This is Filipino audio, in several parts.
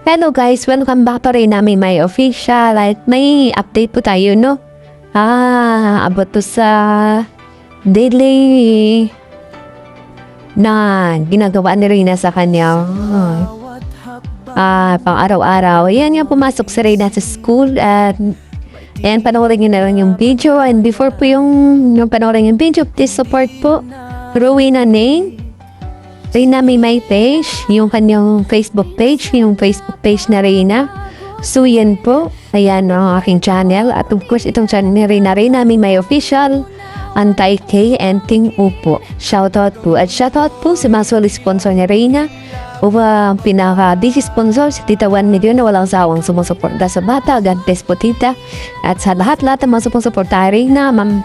Hello guys, welcome back to rin namin may official at may update po tayo, no? Abot to sa daily na ginagawa ni Reyna sa kanya. Pang araw-araw. Ayan nga, pumasok si Reyna sa school at ayan, panoorin nyo na lang yung video. And before po yung panoorin yung video, please support po Rowena Name. Reyna may page, yung kanyang Facebook page na Reyna. So yan po, ayan ang aking channel. At of course, itong channel ni Reyna may official, Antay K and Ting Upo. Shoutout po. At shoutout po sa mga solid sponsor ni Reyna. O pinaka-busy sponsor si Tita 1 Million na walang sawang sumusuporta sa bata. God bless po Tita. At sa lahat-lahat ng mga sumusuporta Reyna, Ma'am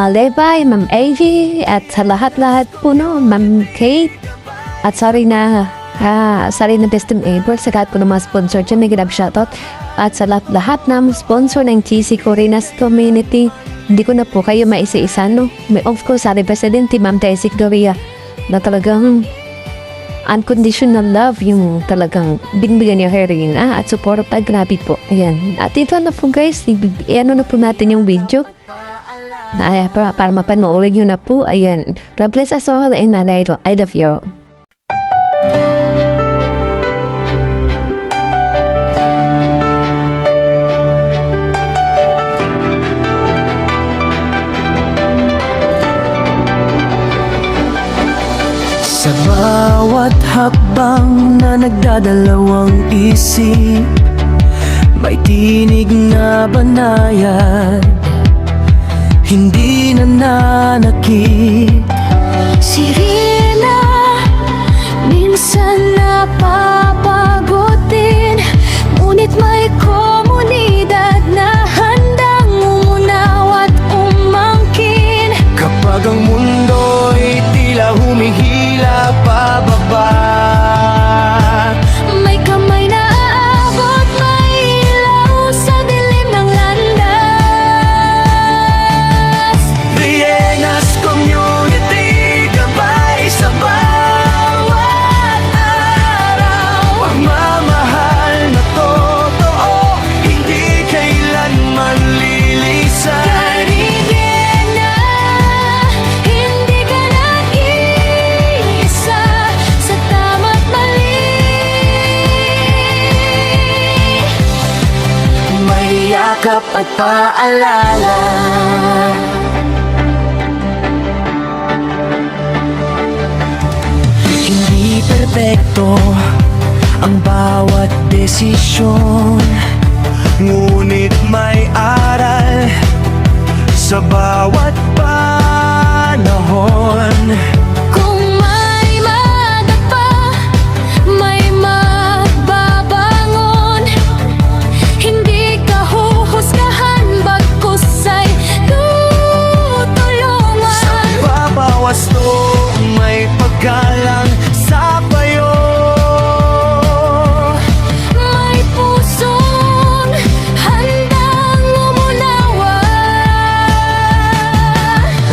Levi, Ma'am AG, at sa lahat-lahat po, no, Ma'am Kate, at sorry na Testim April, sa lahat po ng mga sponsor dyan, may grab shoutout, at sa lahat ng sponsor ng TC Corenas Community, hindi ko na po kayo maisa-isa, no, may of course, sa Presidente, Ma'am Tessie Gloria, na talagang unconditional love, yung talagang binibigyan niya kay Reyna, at support at grabe po, ayan, at ito na po guys, ano na po natin yung video, para mapanoorin nyo na po. Ayan. God bless us all and I love you. Sa bawat hakbang na nagdadalawang isip, may tinig na banayad, hindi nananakit. Si Reyna, minsan napapagotin, ngunit may komunidad na handang umunaw at umangkin. Kapag ang mundo'y tila humihila pababa, May kamay na aabot, may ilaw sa dilim ng landas. Reyna's Community, gabay sa bawat araw. Pagmamahal na totoo, hindi kailanman lilisan. Kay Reyna, hindi ka nag-iisa sa tama't mali. May yakap at paalala. Hindi perpekto ang bawat desisyon, ngunit may aral sa bawat panahon. Kung may madapa, may magbabangon. Hindi ka huhusgahan, bagkus ay tutulungan. Sa babawas to may paggalang sa payo. May pusong handang umunawa.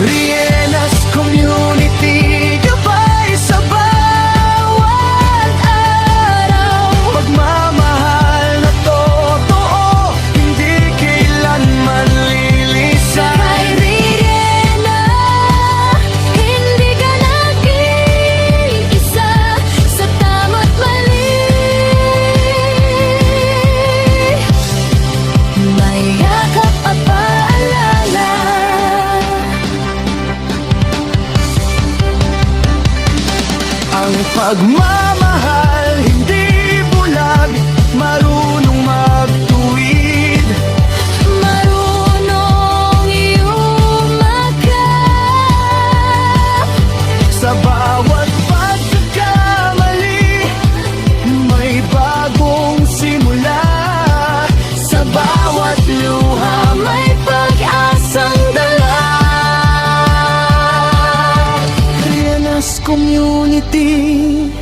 Reyna's Community, gabay sa bawat araw. Pagmamahal na totoo, hindi kailanman lilisan. Kay Reyna, hindi ka nag-iisa sa tama't mali. May yakap at paalala. Ang pagmamahal hindi bulag, marunong magtuwid. Marunong yumakap. Sa bawat pagkakamali, may bagong simula. Sa bawat luha, may pag-asang dala. Reyna's Community,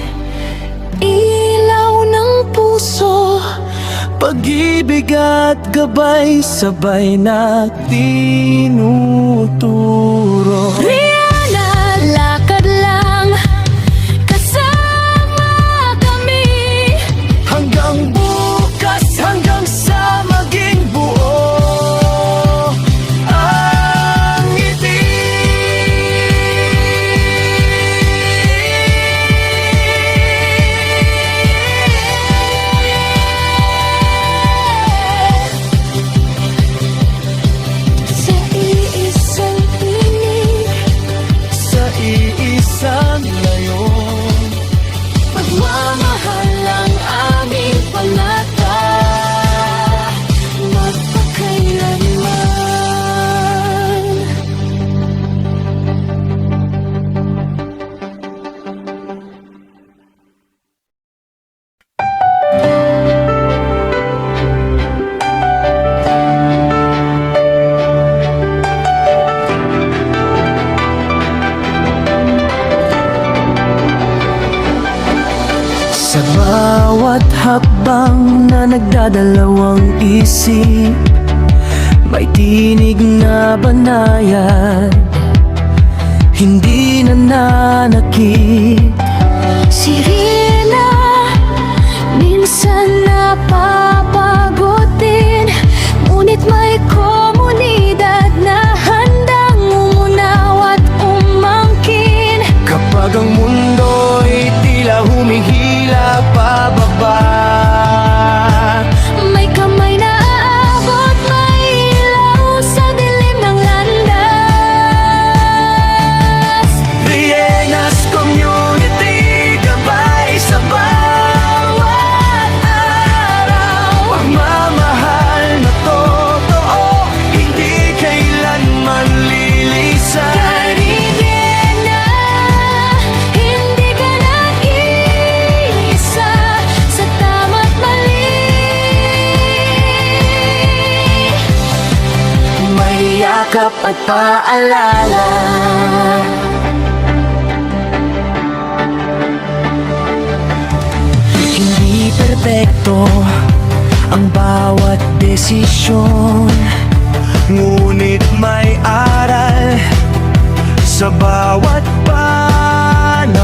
Ilaw ng puso, pag-ibig at gabay, sabay na tinuturo. Reyna, lakad lang, kasama kami. Hanggang bawat hakbang na nagdadalawang isip, may tinig na banayad, hindi nananakit. Sirena, minsan napapagutin, ngunit may komunidad na handang umunaw at umangkin. Kapag ang mundo'y tila humihila pababa, May kamay na aabot, may ilaw sa dilim ng landas. Rienas Community, gabay sa bawat araw. Pagmamahal na totoo, hindi kailanman lilisan. Karibena, hindi ka nag-iisa sa tama't mali. May yakap at paalala. Hindi perpekto ang bawat desisyon, ngunit may aral sa bawat panahon.